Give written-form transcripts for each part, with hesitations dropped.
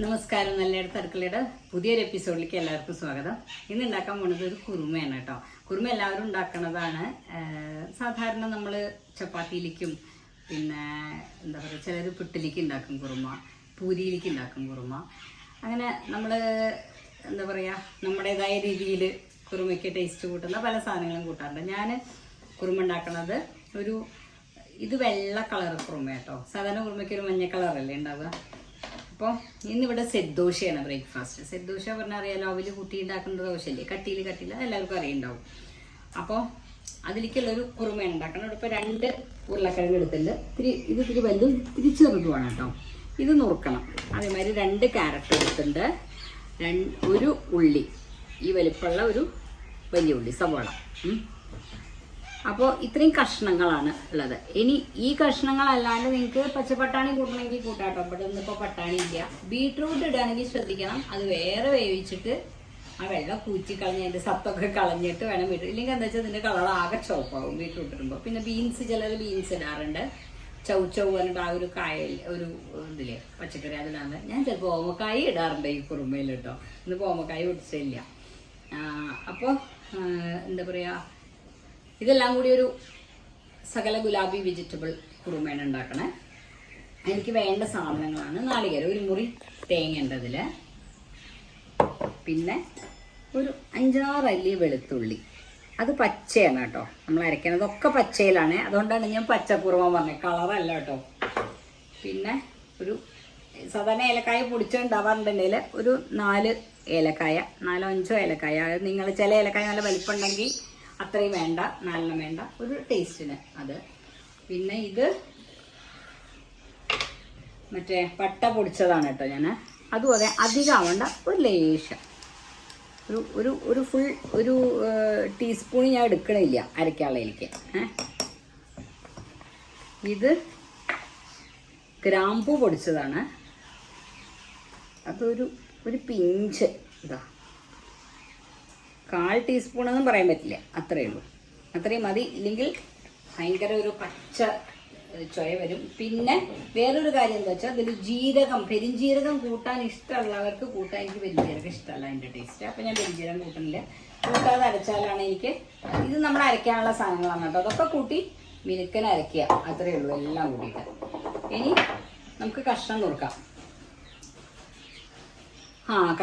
നമസ്കാരം. നല്ലയിടത്ത് അടുക്കളയുടെ പുതിയൊരു എപ്പിസോഡിലേക്ക് എല്ലാവർക്കും സ്വാഗതം. ഇന്ന് ഉണ്ടാക്കാൻ പോകുന്നത് ഒരു കുറുമയാണ് കേട്ടോ. കുറുമ എല്ലാവരും ഉണ്ടാക്കുന്നതാണ്. സാധാരണ നമ്മൾ ചപ്പാത്തിയിലേക്കും പിന്നെ എന്താ പറയുക, ചിലർ പുട്ടിലേക്ക് ഉണ്ടാക്കും കുറുമ, പൂരിയിലേക്ക് ഉണ്ടാക്കും കുറുമ. അങ്ങനെ നമ്മൾ എന്താ പറയുക, നമ്മുടേതായ രീതിയിൽ കുറുമയ്ക്ക് ടേസ്റ്റ് കൂട്ടുന്ന പല സാധനങ്ങളും കൂട്ടാറുണ്ട്. ഞാൻ കുറുമ ഉണ്ടാക്കുന്നത് ഇത് വെള്ള കളർ കുറുമ കേട്ടോ. സാധാരണ കുറുമയ്ക്ക് ഒരു മഞ്ഞ കളറല്ലേ ഉണ്ടാവുക. അപ്പോൾ ഇന്നിവിടെ സെറ്റ് ദോശയാണ് ബ്രേക്ക്ഫാസ്റ്റ്. സെറ്റ് ദോശ പറഞ്ഞാൽ അറിയാലോ, അവല് കൂട്ടി ഉണ്ടാക്കുന്ന ദോശയല്ലേ, കട്ടിയിൽ എല്ലാവർക്കും അറിയുണ്ടാവും. അപ്പോൾ അതിലേക്കുള്ളൊരു കുറുമയാണ് ഉണ്ടാക്കണം. ഇവിടെ ഇപ്പോൾ 2 ഉരുളക്കിഴങ്ങ് എടുത്തിട്ടുണ്ട്. ഇത്തിരി വലുതും ഇത്തിരി ചെറുതുമാണ് കേട്ടോ. ഇത് നുറുക്കണം. അതേമാതിരി 2 ക്യാരറ്റ് എടുത്തിട്ടുണ്ട്. 1 ഉള്ളി, ഈ വലിപ്പമുള്ള ഒരു വലിയ ഉള്ളി, സവാള. അപ്പോൾ ഇത്രയും കഷ്ണങ്ങളാണ് ഉള്ളത്. ഇനി ഈ കഷ്ണങ്ങളല്ലാണ്ട് നിങ്ങൾക്ക് പച്ചപ്പട്ടാണി കൂട്ടണമെങ്കിൽ കൂട്ടാട്ടോ. ഇവിടെ ഒന്നിപ്പോൾ പട്ടാണി ഇല്ല. ബീട്രൂട്ട് ഇടുകയാണെങ്കിൽ ശ്രദ്ധിക്കണം, അത് വേറെ വേവിച്ചിട്ട് ആ വെള്ളം കൂറ്റി കളഞ്ഞ് അതിൻ്റെ സത്തൊക്കെ കളഞ്ഞിട്ട് വേണം ഇട്ട്. ഇല്ലെങ്കിൽ എന്താ വെച്ചാൽ ഇതിൻ്റെ കളർ ആകെ ചുവപ്പാവും ബീട്രൂട്ട് ഇടുമ്പോൾ. പിന്നെ ബീൻസ്, ചിലർ ബീൻസ് ഇടാറുണ്ട്. ചൗ പറഞ്ഞിട്ട് ആ ഒരു കായൽ ഒരു ഇതില്ലേ പച്ചക്കറി അതിലാണ്. ഞാൻ ചിലപ്പോൾ ഓമക്കായ ഇടാറുണ്ട് ഈ കുറുമയിൽ കേട്ടോ. ഇന്നിപ്പോൾ ഓമക്കായ പൊടിച്ചില്ല. അപ്പോൾ എന്താ പറയുക, ഇതെല്ലാം കൂടി ഒരു സകല ഗുലാബി വെജിറ്റബിൾ കുറുമയാണ് ഉണ്ടാക്കണേ. എനിക്ക് വേണ്ട സാധനങ്ങളാണ്: നാളികേരം, 1 മുറി തേങ്ങ ഉണ്ട് അതിൽ, പിന്നെ ഒരു 5-6 അല്ലി വെളുത്തുള്ളി. അത് പച്ചയാണ് കേട്ടോ, നമ്മൾ അരയ്ക്കണതൊക്കെ പച്ചയിലാണ്. അതുകൊണ്ടാണ് ഞാൻ പച്ചക്കുറുമ പറഞ്ഞത്, കളറല്ല കേട്ടോ. പിന്നെ ഒരു സാധാരണ ഏലക്കായ പൊടിച്ചുണ്ടാവാറുണ്ടെങ്കിൽ ഒരു 4 ഏലക്കായ, 4-5 ഏലക്കായ. നിങ്ങൾ ചില ഏലക്കായ നല്ല വലിപ്പമുണ്ടെങ്കിൽ അത്രയും വേണ്ട, 4 വേണ്ട, ഒരു ടേസ്റ്റിന് അത്. പിന്നെ ഇത് മറ്റേ പട്ട പൊടിച്ചതാണ് കേട്ടോ ഞാൻ. അതും അതെ, അധികം ആവണ്ട, ഒരു ലേശം, ഒരു ഫുൾ ഒരു ടീസ്പൂൺ ഞാൻ എടുക്കണില്ല അരക്കാളയിലേക്ക്. ഇത് ഗ്രാമ്പൂ പൊടിച്ചതാണ്. ഒരു പിഞ്ച്, ഇതാ 1/4 ടീസ്പൂണൊന്നും പറയാൻ പറ്റില്ല, അത്രയേ ഉള്ളൂ. അത്രയും മതി, ഇല്ലെങ്കിൽ ഭയങ്കര ഒരു പച്ച ചൊയ വരും. പിന്നെ വേറൊരു കാര്യം എന്താ വെച്ചാൽ, അതിൽ പെരിഞ്ജീരകം കൂട്ടാൻ ഇഷ്ടമുള്ളവർക്ക് കൂട്ടാൻ. എനിക്ക് പെരിഞ്ജീരകം ഇഷ്ടമല്ല അതിൻ്റെ ടേസ്റ്റ്, അപ്പം ഞാൻ പെരിഞ്ജീരകം കൂട്ടുന്നില്ല. കൂട്ടാതെ അരച്ചാലാണ് എനിക്ക്. ഇത് നമ്മൾ അരയ്ക്കാനുള്ള സാധനങ്ങളാണ് കേട്ടോ. അതൊക്കെ കൂട്ടി മിനുക്കൻ അരയ്ക്കുക, അത്രയേ ഉള്ളൂ, എല്ലാം കൂട്ടിയിട്ട്. ഇനി നമുക്ക് കഷ്ണം നുറുക്കാം.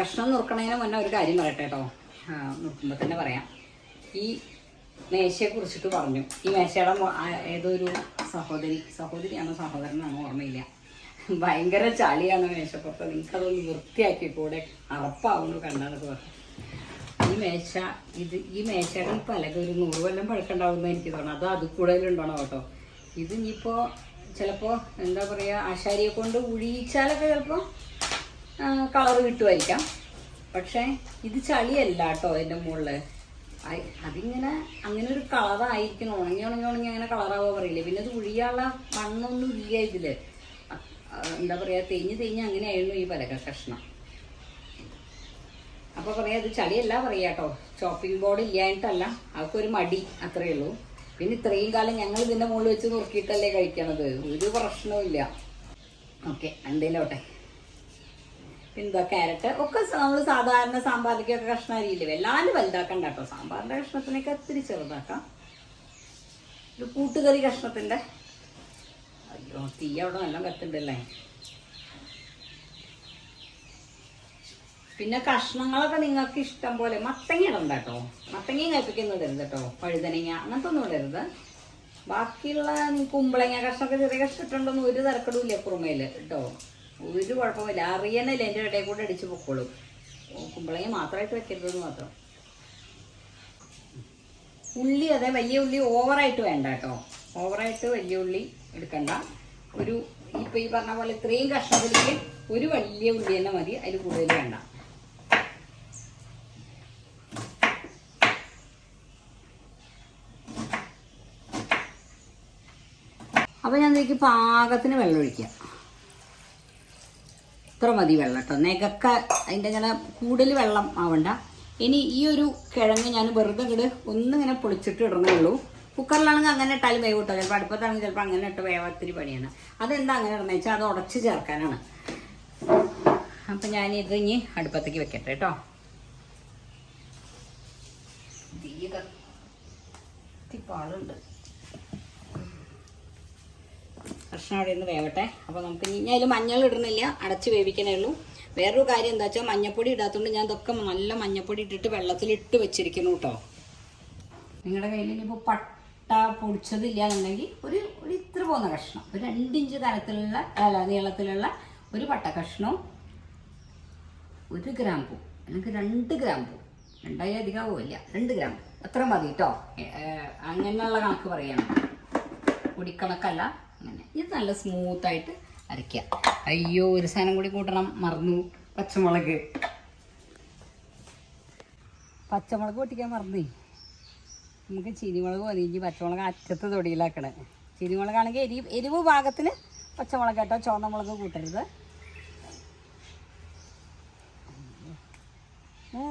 കഷ്ണം നുറുക്കണതിന് മുന്നേ ഒരു കാര്യം പറയട്ടെ കേട്ടോ. നോക്കുമ്പോൾ തന്നെ പറയാം. ഈ മേശയെ കുറിച്ചിട്ട് പറഞ്ഞു. ഈ മേശയുടെ ഏതൊരു സഹോദരിയാണോ സഹോദരനാണോ ഓർമ്മയില്ല, ഭയങ്കര ചളിയാണ് മേശപ്പുറത്ത്. നിങ്ങൾക്കതൊന്ന് വൃത്തിയാക്കി കൂടെ, അറപ്പാവുന്നു കണ്ടാന്നൊക്കെ പറഞ്ഞു. ഈ മേശയുടെ ഈ പലക ഒരു 100 കൊല്ലം പഴക്കമുണ്ടാവുമെന്ന് എനിക്ക് തോന്നുന്നു. അത് കൂടുതലുണ്ടോണോ കേട്ടോ. ഇത് ഇനിയിപ്പോൾ ചിലപ്പോൾ എന്താ പറയുക, ആശാരിയെ കൊണ്ട് ഉഴിയിച്ചാലൊക്കെ ചിലപ്പോൾ കളറ് കിട്ടുമായിരിക്കാം. പക്ഷേ ഇത് ചളിയല്ല കേട്ടോ. അതിൻ്റെ മുകളിൽ അതിങ്ങനെ അങ്ങനെ ഒരു കളറായിരിക്കണം. ഉണങ്ങി അങ്ങനെ കളറാവുക പറയില്ലേ. പിന്നെ അത് ഉഴിയാനുള്ള മണ്ണൊന്നും ഇല്ല ഇതിൽ. എന്താ പറയുക, തേഞ്ഞ് അങ്ങനെയായിരുന്നു ഈ പലക കഷ്ണം. അപ്പോൾ പറയാം, ഇത് ചളിയല്ല പറയുക കേട്ടോ. ചോപ്പിംഗ് ബോർഡ് ഇല്ലായിട്ടല്ല, അവർക്കൊരു മടി, അത്രയേ ഉള്ളൂ. പിന്നെ ഇത്രയും കാലം ഞങ്ങൾ ഇതിൻ്റെ മുകളിൽ വെച്ച് നോക്കിയിട്ടല്ലേ കഴിക്കണത്, ഒരു പ്രശ്നവും ഇല്ല. ഓക്കെ, എന്തേലും ആവട്ടെ. എന്താ ക്യാരറ്റ് ഒക്കെ നമ്മൾ സാധാരണ സാമ്പാറിലേക്കൊക്കെ കഷ്ണം അരിയില്ലേ, വല്ലാണ്ട് വലുതാക്കണ്ട കേട്ടോ. സാമ്പാറിൻ്റെ കഷ്ണത്തിനൊക്കെ ഒത്തിരി ചെറുതാക്കാം. ഒരു കൂട്ടുകറി കഷ്ണത്തിൻ്റെ, അയ്യോ തീ അവിടെ നല്ല കത്തുണ്ടല്ലേ. പിന്നെ കഷ്ണങ്ങളൊക്കെ നിങ്ങൾക്ക് ഇഷ്ടം പോലെ. മത്തങ്ങ ഇടണ്ട കേട്ടോ, മത്തങ്ങയും കയ്പ്പിക്കൊന്നും ഇടരുത് കേട്ടോ. പഴുതനങ്ങ അങ്ങനത്തെ ഒന്നും ഇടരുത്. ബാക്കിയുള്ള കുമ്പളങ്ങ കഷ്ണമൊക്കെ ചെറിയ കഷ്ണം ഇട്ടുണ്ടോന്നും ഒരു തരക്കടില്ല കുറുമയിൽ കേട്ടോ. ഒരു കുഴപ്പമില്ല, അറിയണല്ലേ, എൻ്റെ ഇടയിൽ കൂടെ അടിച്ച് പൊക്കോളും. കുമ്പളങ്ങ മാത്രമായിട്ട് വെക്കരുതെന്ന് മാത്രം. ഉള്ളി അതെ, വലിയ ഉള്ളി ഓവറായിട്ട് വേണ്ട കേട്ടോ. ഓവറായിട്ട് വലിയ ഉള്ളി എടുക്കണ്ട. ഇപ്പം ഈ പറഞ്ഞ പോലെ ഇത്രയും കഷ്ണത്തിലേക്ക് ഒരു വലിയ ഉള്ളി തന്നെ മതി, അതിൽ കൂടുതൽ വേണ്ട. അപ്പം ഞാൻ ഇതിലേക്ക് പാകത്തിന് വെള്ളം ഒഴിക്കുക. ഇത്ര മതി വെള്ളം കേട്ടോ. നെകക്ക അതിൻ്റെ ഇങ്ങനെ കൂടുതൽ വെള്ളം ആവണ്ട. ഇനി ഈ ഒരു കിഴങ്ങ് ഞാൻ വെറുതെ ഒന്നിങ്ങനെ പൊളിച്ചിട്ട് ഇടണേ ഉള്ളൂ. കുക്കറിലാണെങ്കിൽ അങ്ങനെ ഇട്ടാലും വേവ് കിട്ടും. ചിലപ്പോൾ അടുപ്പത്താണെങ്കിൽ ചിലപ്പോൾ അങ്ങനെ ഇട്ട് വേവ ഒത്തിരി പണിയാണ്. അതെന്താ അങ്ങനെ ഇടണമെന്ന് വെച്ചാൽ അത് ഉടച്ച് ചേർക്കാനാണ്. അപ്പം ഞാനിത് ഇനി അടുപ്പത്തേക്ക് വെക്കട്ടെ കേട്ടോ. തീ കത്തിപ്പാളുണ്ട്. കഷ്ണം അവിടെ നിന്ന് വേവട്ടെ. അപ്പോൾ നമുക്ക് ഇനി അതിൽ മഞ്ഞൾ ഇടണില്ല, അടച്ച് വേവിക്കണേ ഉള്ളൂ. വേറൊരു കാര്യം എന്താ വെച്ചാൽ മഞ്ഞപ്പൊടി ഇടാത്തതുകൊണ്ട് ഞാൻ ഇതൊക്കെ നല്ല മഞ്ഞപ്പൊടി ഇട്ടിട്ട് വെള്ളത്തിലിട്ട് വെച്ചിരിക്കുന്നു കേട്ടോ. നിങ്ങളുടെ കയ്യിൽ ഇനിയിപ്പോൾ പട്ട പൊടിച്ചതില്ല എന്നുണ്ടെങ്കിൽ ഒരു ഇത്ര പോകുന്ന കഷ്ണം, ഒരു 2 ഇഞ്ച് തരത്തിലുള്ള നീളത്തിലുള്ള ഒരു പട്ട കഷ്ണവും 1 ഗ്രാമ്പൂ അല്ലെങ്കിൽ 2 ഗ്രാമ്പൂ, 2 അധികമാവില്ല, 2 ഗ്രാമ്പൂ അത്ര മതി കേട്ടോ. അങ്ങനെയുള്ള കണക്ക് പറയണം, പൊടിക്കണക്കല്ല. അങ്ങനെ ഇത് നല്ല സ്മൂത്തായിട്ട് അരയ്ക്കുക. അയ്യോ, ഒരു സാധനം കൂടി കൂട്ടണം, മറന്നു. പച്ചമുളക് പൊട്ടിക്കാൻ മറന്നേ. നമുക്ക് ചീനിമുളക് മതി. ഇഞ്ചി പച്ചമുളക് അറ്റത്ത് തൊടിയിലാക്കണേ. ചീനിമുളകാണെങ്കിൽ എരിവ് പാകത്തിന് പച്ചമുളക് കേട്ടോ, ചുവന്ന മുളക് കൂട്ടരുത്.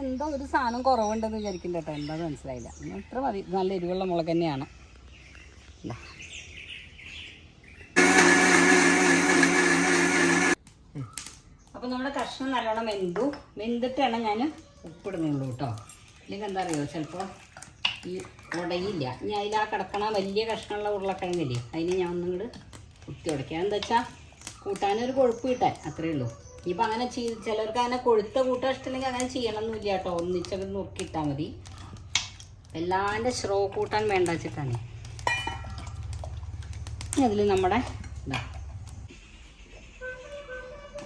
എന്തോ ഒരു സാധനം കുറവുണ്ടെന്ന് വിചാരിക്കണ്ട കേട്ടോ, എന്താണെന്ന് മനസ്സിലായില്ല. ഇത്ര മതി, നല്ല എരിവുള്ള മുളക് തന്നെയാണ്. അപ്പോൾ നമ്മുടെ കഷ്ണം നല്ലോണം വെന്തിട്ടാണ് ഞാൻ ഉപ്പിടുന്നുള്ളൂ കേട്ടോ. അല്ലെങ്കിൽ എന്താ അറിയുമോ, ചിലപ്പോൾ ഈ ഉടയില്ല. ഇനി അതിൽ ആ കിടക്കണ വലിയ കഷ്ണമുള്ള ഉരുളക്കിഴങ്ങില്ലേ, അതിന് ഞാൻ ഒന്നും കൂടെ കുത്തി ഉടയ്ക്കുക. എന്താ വെച്ചാൽ കൂട്ടാനൊരു കൊഴുപ്പ് കിട്ടാൻ, അത്രയേ ഉള്ളൂ. ഇപ്പം അങ്ങനെ ചിലർക്ക് അങ്ങനെ കൊഴുത്ത കൂട്ടാൻ ഇഷ്ടമില്ലെങ്കിൽ അങ്ങനെ ചെയ്യണമെന്നില്ല കേട്ടോ, ഒന്നിച്ചൊക്കെ നോക്കിയിട്ടാൽ മതി. എല്ലാൻ്റെ ശ്രോ കൂട്ടാൻ വേണ്ട വെച്ചിട്ടാണ്. അതിൽ നമ്മുടെ ഇതാ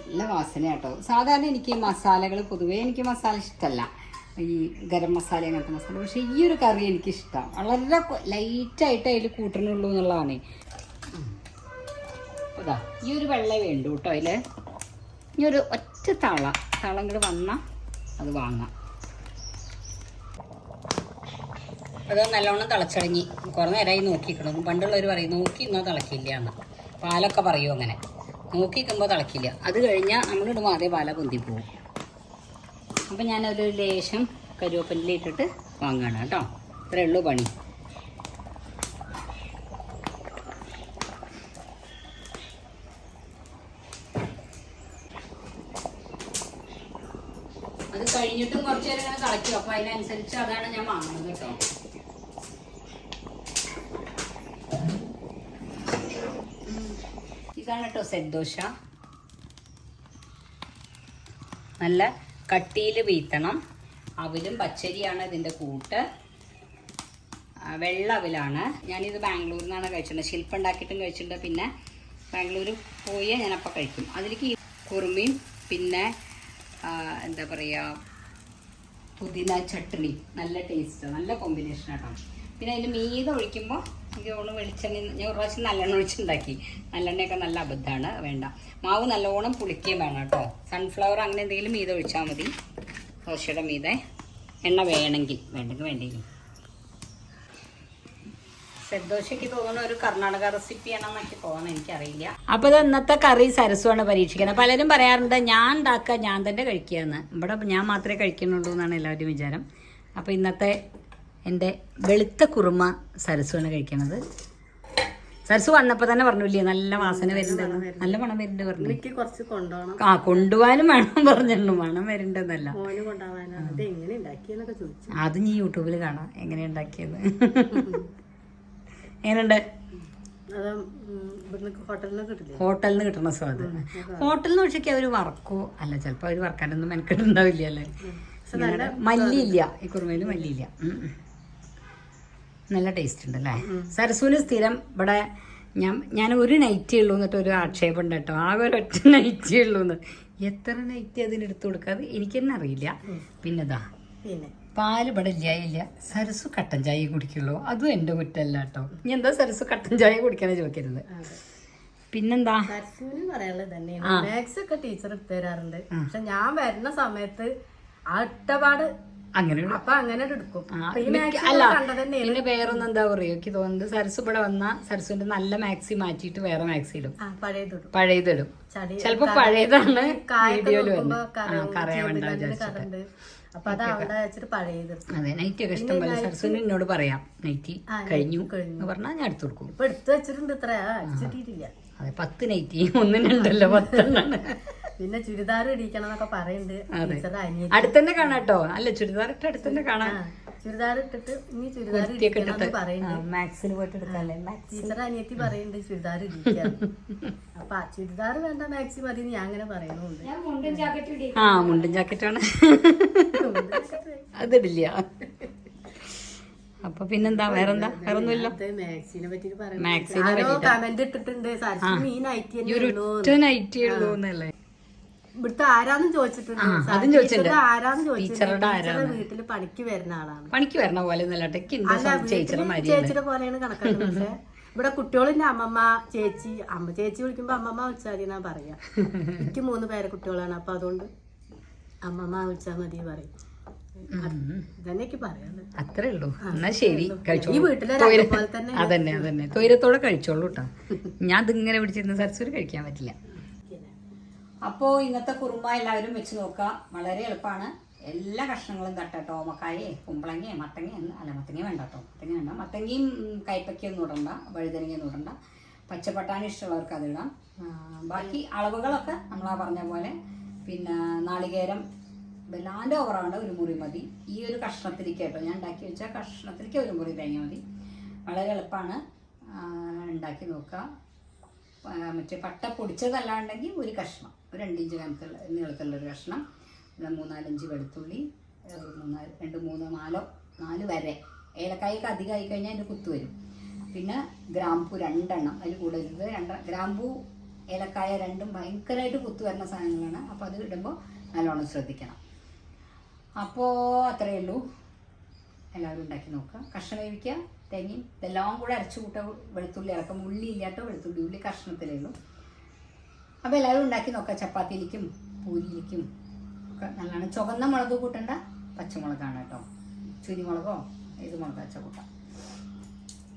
നല്ല വാസന കേട്ടോ. സാധാരണ എനിക്ക് മസാലകൾ പൊതുവേ എനിക്ക് മസാല ഇഷ്ടമല്ല, ഈ ഗരം മസാല അങ്ങനത്തെ മസാല. പക്ഷേ ഈ ഒരു കറി എനിക്കിഷ്ടം, വളരെ ലൈറ്റായിട്ട് അതിൽ കൂട്ടണുള്ളൂ എന്നുള്ളതാണ്. അതാ ഈ ഒരു വെള്ളം വേണ്ടു കേട്ടോ. അതിൽ ഇനി ഒരു ഒറ്റ താളം കൂടെ വന്നാൽ അത് വാങ്ങാം. അത് നല്ലോണം തിളച്ചടങ്ങി കുറേ നേരമായി നോക്കിക്കണം. പണ്ടുള്ളവർ പറയും നോക്കി ഇന്നോ തിളക്കില്ല എന്ന്, പാലൊക്കെ പറയും അങ്ങനെ. നോക്കിക്കുമ്പോൾ തിളക്കില്ല, അത് കഴിഞ്ഞാൽ നമ്മളിടുമ്പോൾ അതേ പാല പൊന്തിപ്പോവും. അപ്പം ഞാനൊരു ലേശം കരുവേപ്പില ഇട്ടിട്ട് വാങ്ങണം കേട്ടോ. ഇത്രയേ ഉള്ളൂ പണി. അത് കഴിഞ്ഞിട്ടും കുറച്ച് നേരം ഇങ്ങനെ തിളയ്ക്കും. അപ്പോൾ അതിനനുസരിച്ച് അതാണ് ഞാൻ വാങ്ങുന്നത് കേട്ടോ. ഇതാണ് കേട്ടോ സെറ്റ് ദോശ. നല്ല കട്ടിയിൽ വീത്തണം. അവിലും പച്ചരിയാണ് ഇതിൻ്റെ കൂട്ട്. വെള്ള അവിലാണ്. ഞാനിത് ബാംഗ്ലൂരിൽ നിന്നാണ് കഴിച്ചിട്ടുണ്ട്. ശില്പം ഉണ്ടാക്കിയിട്ടും കഴിച്ചിട്ടുണ്ട്. പിന്നെ ബാംഗ്ലൂർ പോയി ഞാനപ്പോൾ കഴിക്കും. അതിലേക്ക് കുറുമയും പിന്നെ എന്താ പറയുക പുതിന ചട്നി, നല്ല ടേസ്റ്റ്, നല്ല കോമ്പിനേഷൻ ആട്ടോ. പിന്നെ അതിൻ്റെ മീത ഒഴിക്കുമ്പോൾ എനിക്ക് തോന്നുന്നു വെളിച്ചെണ്ണ, ഞാൻ ഒരു പ്രാവശ്യം നല്ലെണ്ണ ഒഴിച്ചുണ്ടാക്കി. നല്ലെണ്ണയൊക്കെ നല്ല അബദ്ധമാണ്, വേണ്ട. മാവ് നല്ലോണം പുളിക്കുകയും വേണം കേട്ടോ. സൺഫ്ലവർ അങ്ങനെ എന്തെങ്കിലും മീത ഒഴിച്ചാൽ മതി. ദോശയുടെ മീതെ എണ്ണ വേണമെങ്കിൽ വേണ്ടെങ്കിൽ. സെറ്റ് ദോശയ്ക്ക് തോന്നുന്ന ഒരു കർണാടക റെസിപ്പിയാണെന്നൊക്കെ തോന്നണം, എനിക്കറിയില്ല. അപ്പോൾ ഇത് ഇന്നത്തെ കറി സരസുവാണ് പരീക്ഷിക്കുന്നത്. പലരും പറയാറുണ്ട് ഞാൻ ഉണ്ടാക്കുക ഞാൻ തന്നെ കഴിക്കുകയെന്ന്. ഇവിടെ ഞാൻ മാത്രമേ കഴിക്കുന്നുള്ളൂ എന്നാണ് എല്ലാവരും വിചാരം. അപ്പോൾ ഇന്നത്തെ എൻ്റെ വെളുത്ത കുറുമ സരസുവാണ് കഴിക്കണത്. സരസു വന്നപ്പോൾ തന്നെ പറഞ്ഞില്ലേ നല്ല വാസന വരുന്നുണ്ടെന്ന്, നല്ല മണം വരുന്നുണ്ട് പറഞ്ഞു. കൊണ്ടുപോകാനും വേണം പറഞ്ഞിട്ടുണ്ട്, മണം വരുന്നുണ്ടെന്നല്ല. അത് നീ യൂട്യൂബിൽ കാണാം എങ്ങനെ ഉണ്ടാക്കിയത്. എങ്ങനെയുണ്ട്? ഹോട്ടലിൽ നിന്ന് കിട്ടുന്ന സ്വാദ്. ഹോട്ടലിൽ നിന്ന് പക്ഷേ അവർ വറക്കോ അല്ല, ചിലപ്പോൾ അവർ വറക്കാനൊന്നും മെനക്കെട്ടുണ്ടാവില്ല അല്ലേ. മല്ലിയില്ല, ഈ കുറുമയിൽ മല്ലിയില്ല. നല്ല ടേസ്റ്റ് ഉണ്ട് അല്ലേ. സരസുവിന് സ്ഥിരം ഇവിടെ ഞാൻ ഒരു നൈറ്റേ ഉള്ളൂ എന്നിട്ട് ഒരു ആക്ഷേപം ഉണ്ട് കേട്ടോ. ആകെ ഒരൊറ്റ നൈറ്റേ ഉള്ളൂ എന്ന്. എത്ര നൈറ്റ് അതിനെടുത്ത് കൊടുക്കാതെ എനിക്ക് തന്നെ അറിയില്ല. പിന്നെതാ പാല് ഇവിടെ ഇല്ല. സരസു കട്ടൻ ചായ കുടിക്കുള്ളൂ, അതും എൻ്റെ കുറ്റമല്ല കേട്ടോ. ഇനി എന്താ സരസു കട്ടൻ ചായ കുടിക്കാനേ ചോദിക്കരുത്. പിന്നെന്താ ടീച്ചർ എടുത്തു തരാറുണ്ട്. പക്ഷെ ഞാൻ വരുന്ന സമയത്ത് ആ ഇട്ടപാട് അങ്ങനെ എടുക്കും. അല്ല പിന്നെ വേറൊന്നും എന്താ പറയുക, എനിക്ക് തോന്നുന്നത് സരസു ഇവിടെ വന്ന സരസുവിന്റെ നല്ല മാക്സി മാറ്റിയിട്ട് വേറെ മാക്സി ഇടും, പഴയതിടും. ചിലപ്പോ പഴയതാണ് വീഡിയോയിൽ വരുന്നത്. അതെ, നൈറ്റി ഒക്കെ ഇഷ്ടം പോലെ സരസുവിന് എന്നോട് പറയാം നൈറ്റി കഴിഞ്ഞു എന്ന് പറഞ്ഞാൽ ഞാൻ എടുത്തു കൊടുക്കും. ഇപ്പൊ എടുത്തു വെച്ചിട്ടുണ്ട്, ഇത്ര അടിച്ചിട്ടില്ല. അതെ 10 നൈറ്റി, 1 2 10 പിന്നെ ചുരിദാർ ഇടിക്കണം എന്നൊക്കെ പറയുന്നുണ്ട് ടീച്ചറുടെ അനിയത്തി. അടുത്തന്നെ കാണാട്ടോ. അല്ല ചുരിദാർ ഇട്ട് അടുത്തന്നെ കാണാം. ചുരിദാർ ഇട്ടിട്ട് ഇനി ചുരിദാർ ഇടിക്കണം പറയുന്നുണ്ട്. മാക്സിൽ പോയിട്ട് എടുക്കാല്ലേ. ടീച്ചറുടെ അനിയത്തി പറയുന്നുണ്ട് ചുരിദാർ ഇടിക്കാൻ. അപ്പൊ ചുരിദാർ വേണ്ട മാക്സി മതി ഞാൻ അങ്ങനെ പറയുന്നുണ്ട്. ആ മുണ്ടും ജാക്കറ്റാണ്. അതിടില്ല. അപ്പൊ പിന്നെന്താ വേറെന്താ? വേറൊന്നുമില്ല. മാക്സിനെ പറ്റി കമന്റ് ഇട്ടിട്ടുണ്ട് ഈ നൈറ്റി ഉള്ളൂന്നല്ലേ. ഇവിടുത്തെ ആരാന്ന് ചോദിച്ചിട്ടുണ്ട്. അതും ചോദിച്ചിട്ടുണ്ട്. ആരാന്ന് ചോദിച്ചിട്ടുണ്ട്. വീട്ടില് പണിക്ക് വരുന്ന ആളാണ്. പണിക്ക് വരണ പോലെ ചേച്ചിയുടെ പോലെയാണ് കണക്കാക്കുന്നത്. പക്ഷെ ഇവിടെ കുട്ടികളിന്റെ അമ്മമ്മ ചേച്ചി ചേച്ചി വിളിക്കുമ്പോ അമ്മമ്മ വിളിച്ചാൽ മതി എന്നാ പറയാ. എനിക്ക് 3 പേരെ കുട്ടികളാണ്. അപ്പൊ അതുകൊണ്ട് അമ്മമ്മ വിളിച്ചാൽ മതി പറയും. ഇതന്നെയൊക്കെ പറയാറ്. അത്രേ ഉള്ളൂ. എന്നാ ശരി, ഈ വീട്ടിലെ തന്നെ അതന്നെ തൊയിരത്തോടെ കഴിച്ചോളൂ കേട്ടോ. ഞാൻ ഇതിങ്ങനെ പിടിച്ചിരുന്ന സരസ്വരി കഴിക്കാൻ പറ്റില്ല. അപ്പോ ഇന്നത്തെ കുറുമ എല്ലാവരും വെച്ച് നോക്കുക. വളരെ എളുപ്പമാണ്. എല്ലാ കഷ്ണങ്ങളും തട്ടോ. ഓമക്കായേ, കുമ്പളങ്ങ, മത്തങ്ങ അല്ല മത്തങ്ങ വേണ്ട കേട്ടോ. മത്തങ്ങ വേണ്ട. മത്തങ്ങയും കൈപ്പയ്ക്കൊന്നും ഇടണ്ട, വഴുതനങ്ങയൊന്നും ഇടണ്ട. പച്ചപ്പട്ടാണി ഇഷ്ടമുള്ളവർക്ക് അതിടാം. ബാക്കി അളവുകളൊക്കെ നമ്മളാ പറഞ്ഞ പോലെ. പിന്നെ നാളികേരം വല്ലാണ്ട് ഓവറാണ്, 1 മുറി മതി. ഈ ഒരു കഷ്ണത്തിലേക്ക് കേട്ടോ ഞാൻ ഉണ്ടാക്കി വെച്ച കഷ്ണത്തിലേക്ക് 1 മുറി തേങ്ങ മതി. വളരെ എളുപ്പമാണ്, ഉണ്ടാക്കി നോക്കുക. മറ്റേ പട്ട പൊടിച്ചതല്ലാണ്ടെങ്കിൽ 1 കഷ്ണം, ഒരു 2 ഇഞ്ച് നീളത്തിലുള്ളൊരു കഷ്ണം, 3-4 ഇഞ്ച് വെളുത്തുള്ളി, 2 3 4 വരെ. ഏലക്കായൊക്കെ അധികമായി കഴിഞ്ഞാൽ അതിൻ്റെ കുത്ത് വരും. പിന്നെ ഗ്രാമ്പൂ 2 എണ്ണം, അതിൽ കൂടരുത്. ഗ്രാമ്പൂ ഏലക്കായ 2ഉം ഭയങ്കരമായിട്ട് കുത്ത് വരുന്ന സാധനങ്ങളാണ്. അപ്പോൾ അത് ഇടുമ്പോൾ നല്ലോണം ശ്രദ്ധിക്കണം. അപ്പോൾ അത്രയേ ഉള്ളൂ. എല്ലാവരും ഉണ്ടാക്കി നോക്കുക. കഷ്ണം വേവിക്കുക, തേങ്ങയും ഇതെല്ലാം കൂടെ അരച്ചു കൂട്ടുക. വെളുത്തുള്ളി ഇറക്കം, ഉള്ളി ഇല്ലാത്ത വെളുത്തുള്ളി, ഉള്ളി കഷ്ണത്തിലേ ഉള്ളൂ. അപ്പോൾ എല്ലാവരും ഉണ്ടാക്കി നോക്കുക. ചപ്പാത്തിയിലേക്കും പൂരിയിലേക്കും ഒക്കെ നല്ലതാണ്. ചുവന്ന മുളക് കൂട്ടണ്ട, പച്ചമുളകാണ് കേട്ടോ. ചുരിമുളകോ ഏത് മുളക് വെച്ചാൽ കൂട്ടാം.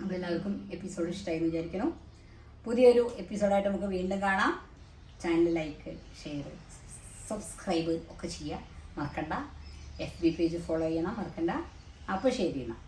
അപ്പോൾ എല്ലാവർക്കും എപ്പിസോഡ് ഇഷ്ടമായി എന്ന് വിചാരിക്കണം. പുതിയൊരു എപ്പിസോഡായിട്ട് നമുക്ക് വീണ്ടും കാണാം. ചാനൽ ലൈക്ക്, ഷെയർ, സബ്സ്ക്രൈബ് ഒക്കെ ചെയ്യുക മറക്കണ്ട. FB പേജ് ഫോളോ ചെയ്യണം മറക്കണ്ട. അപ്പോൾ ശരി എന്നാൽ.